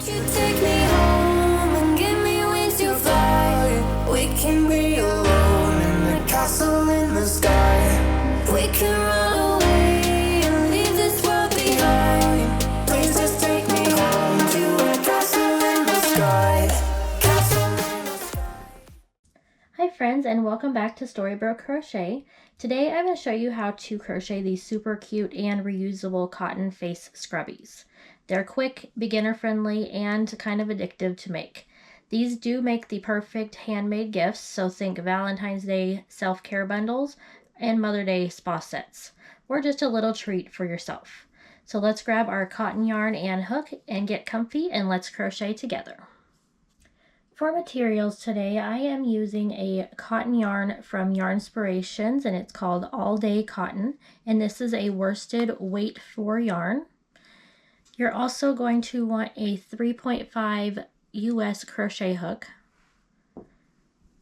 You take me home and give me wings to fly. We can be alone in the castle in the sky. We can run away and leave this world behind. Please just take me home to a castle in the sky. Castle in the sky. Hi friends, and welcome back to Storybook Crochet. Today I'm going to show you how to crochet these super cute and reusable cotton face scrubbies. They're quick, beginner friendly, and kind of addictive to make. These do make the perfect handmade gifts, so think Valentine's Day self-care bundles and Mother's Day spa sets, or just a little treat for yourself. So let's grab our cotton yarn and hook and get comfy, and let's crochet together. For materials today, I am using a cotton yarn from Yarnspirations, and it's called All Day Cotton, and this is a worsted weight 4 yarn. You're also going to want a 3.5 US crochet hook.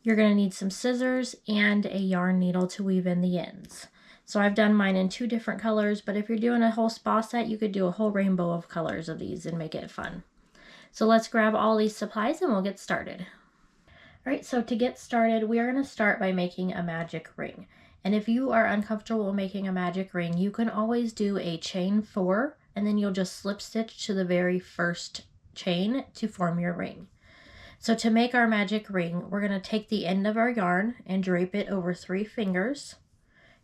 You're going to need some scissors and a yarn needle to weave in the ends. So I've done mine in 2 different colors, but if you're doing a whole spa set, you could do a whole rainbow of colors of these and make it fun. So let's grab all these supplies and we'll get started. All right, so to get started, we are going to start by making a magic ring. And if you are uncomfortable making a magic ring, you can always do a chain 4, and then you'll just slip stitch to the very first chain to form your ring. So to make our magic ring, we're going to take the end of our yarn and drape it over 3 fingers.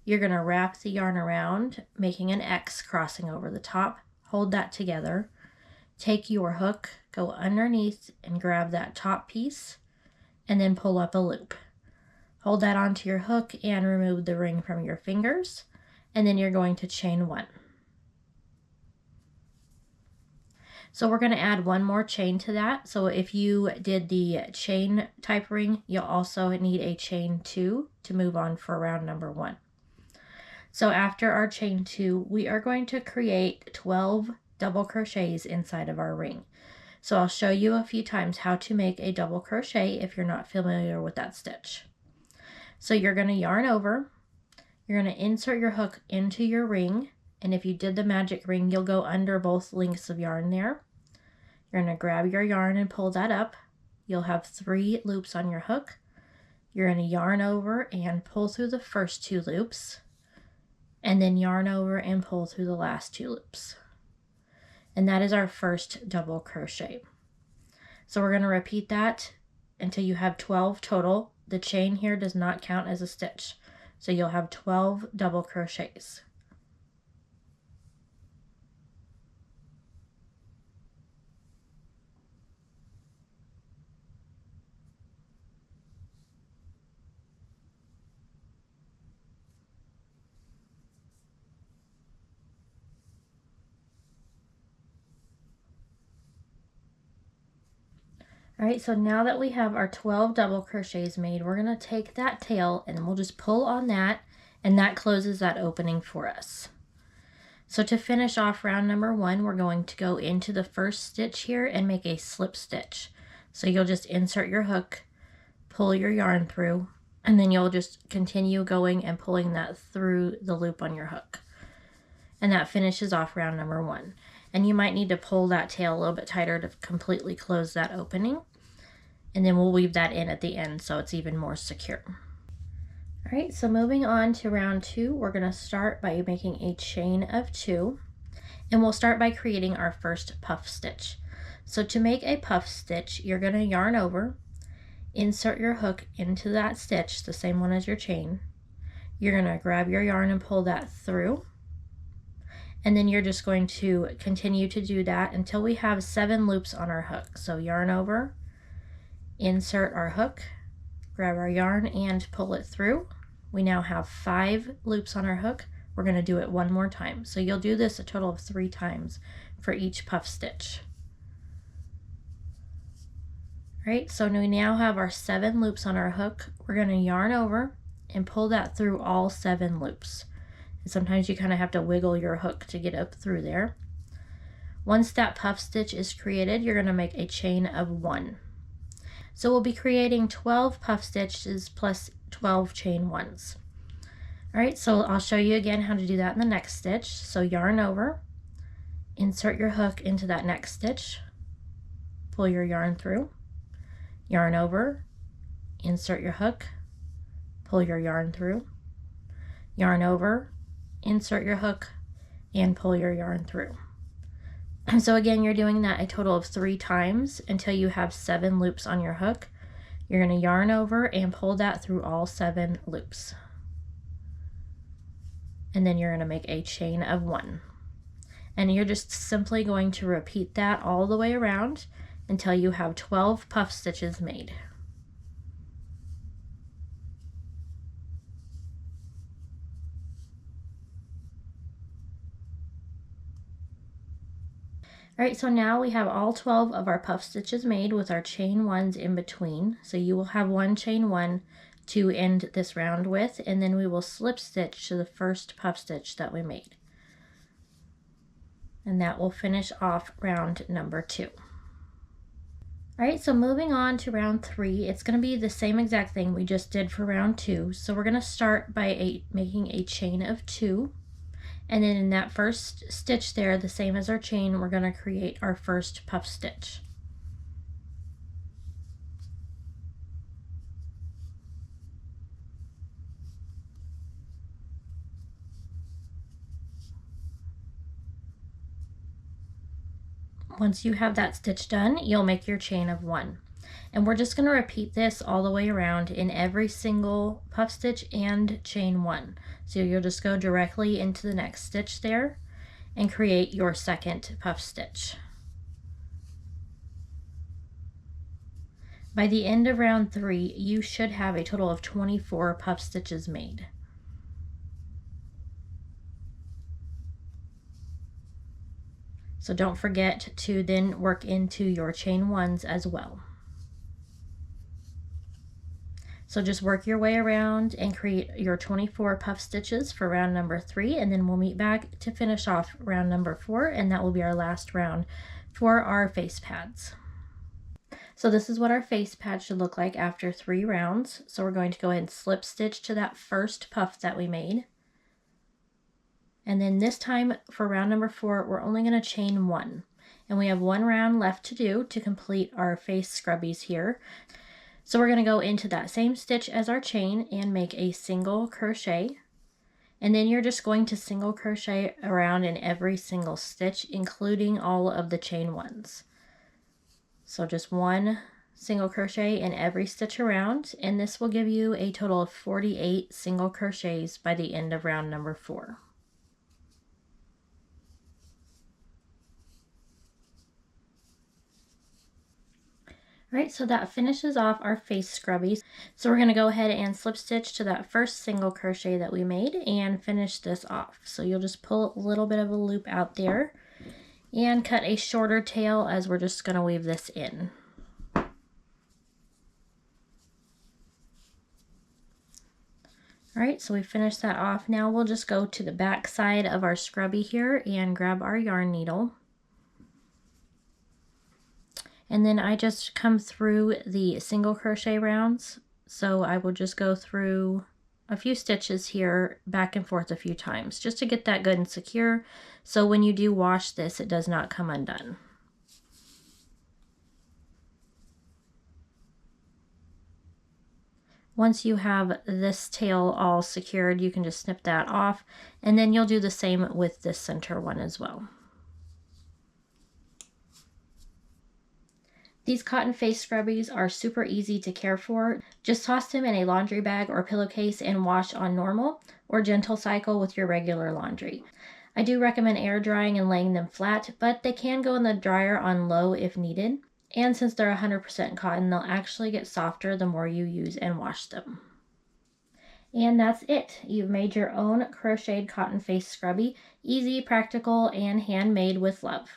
You're going to wrap the yarn around, making an X crossing over the top. Hold that together. Take your hook, go underneath and grab that top piece, and then pull up a loop. Hold that onto your hook and remove the ring from your fingers, and then you're going to chain 1. So we're going to add 1 more chain to that. So if you did the chain type ring, you'll also need a chain 2 to move on for round number 1. So after our chain 2, we are going to create 12 double crochets inside of our ring. So I'll show you a few times how to make a double crochet if you're not familiar with that stitch. So you're going to yarn over, you're going to insert your hook into your ring, and if you did the magic ring, you'll go under both lengths of yarn there. You're going to grab your yarn and pull that up. You'll have 3 loops on your hook. You're going to yarn over and pull through the first 2 loops, and then yarn over and pull through the last 2 loops. And that is our first double crochet. So we're going to repeat that until you have 12 total. The chain here does not count as a stitch. So you'll have 12 double crochets. All right, so now that we have our 12 double crochets made, we're going to take that tail and we'll just pull on that, and that closes that opening for us. So to finish off round number 1, we're going to go into the first stitch here and make a slip stitch. So you'll just insert your hook, pull your yarn through, and then you'll just continue going and pulling that through the loop on your hook. And that finishes off round number 1. And you might need to pull that tail a little bit tighter to completely close that opening. And then we'll weave that in at the end so it's even more secure. All right, so moving on to round 2, we're going to start by making a chain of 2. And we'll start by creating our first puff stitch. So to make a puff stitch, you're going to yarn over, insert your hook into that stitch, the same one as your chain. You're going to grab your yarn and pull that through. And then you're just going to continue to do that until we have 7 loops on our hook. So yarn over, insert our hook, grab our yarn and pull it through. We now have 5 loops on our hook. We're going to do it 1 more time. So you'll do this a total of 3 times for each puff stitch. All right, so we now have our 7 loops on our hook. We're going to yarn over and pull that through all 7 loops. Sometimes you kind of have to wiggle your hook to get up through there. Once that puff stitch is created, you're going to make a chain of 1. So we'll be creating 12 puff stitches plus 12 chain 1s. All right, so I'll show you again how to do that in the next stitch. So yarn over, insert your hook into that next stitch, pull your yarn through, yarn over, insert your hook, pull your yarn through, yarn over, insert your hook, and pull your yarn through. So again, you're doing that a total of 3 times until you have 7 loops on your hook. You're going to yarn over and pull that through all 7 loops. And then you're going to make a chain of 1. And you're just simply going to repeat that all the way around until you have 12 puff stitches made. Alright, so now we have all 12 of our puff stitches made with our chain 1s in between. So you will have 1 chain 1 to end this round with, and then we will slip stitch to the first puff stitch that we made. And that will finish off round number 2. Alright, so moving on to round 3, it's going to be the same exact thing we just did for round 2. So we're going to start by making a chain of 2. And then in that first stitch there, the same as our chain, we're going to create our first puff stitch. Once you have that stitch done, you'll make your chain of 1. And we're just going to repeat this all the way around in every single puff stitch and chain 1. So you'll just go directly into the next stitch there and create your second puff stitch. By the end of round 3, you should have a total of 24 puff stitches made. So don't forget to then work into your chain 1s as well. So just work your way around and create your 24 puff stitches for round number 3, and then we'll meet back to finish off round number 4, and that will be our last round for our face pads. So this is what our face pad should look like after 3 rounds. So we're going to go ahead and slip stitch to that first puff that we made. And then this time for round number 4, we're only going to chain 1. And we have 1 round left to do to complete our face scrubbies here. So we're going to go into that same stitch as our chain and make a single crochet. And then you're just going to single crochet around in every single stitch, including all of the chain 1s. So just 1 single crochet in every stitch around, and this will give you a total of 48 single crochets by the end of round number 4. Alright, so that finishes off our face scrubbies. So we're going to go ahead and slip stitch to that first single crochet that we made and finish this off. So you'll just pull a little bit of a loop out there and cut a shorter tail as we're just going to weave this in. Alright, so we finished that off. Now we'll just go to the back side of our scrubby here and grab our yarn needle. And then I just come through the single crochet rounds. So I will just go through a few stitches here back and forth a few times just to get that good and secure. So when you do wash this, it does not come undone. Once you have this tail all secured, you can just snip that off, and then you'll do the same with this center one as well. These cotton face scrubbies are super easy to care for. Just toss them in a laundry bag or pillowcase and wash on normal or gentle cycle with your regular laundry. I do recommend air drying and laying them flat, but they can go in the dryer on low if needed. And since they're 100% cotton, they'll actually get softer the more you use and wash them. And that's it. You've made your own crocheted cotton face scrubby, easy, practical, and handmade with love.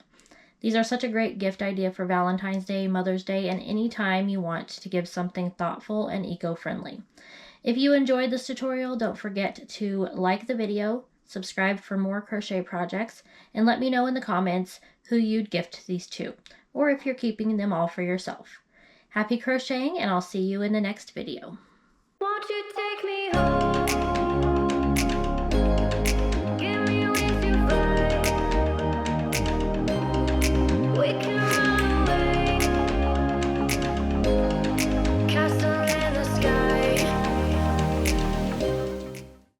These are such a great gift idea for Valentine's Day, Mother's Day, and any time you want to give something thoughtful and eco-friendly. If you enjoyed this tutorial, don't forget to like the video, subscribe for more crochet projects, and let me know in the comments who you'd gift these to, or if you're keeping them all for yourself. Happy crocheting, and I'll see you in the next video. Won't you take me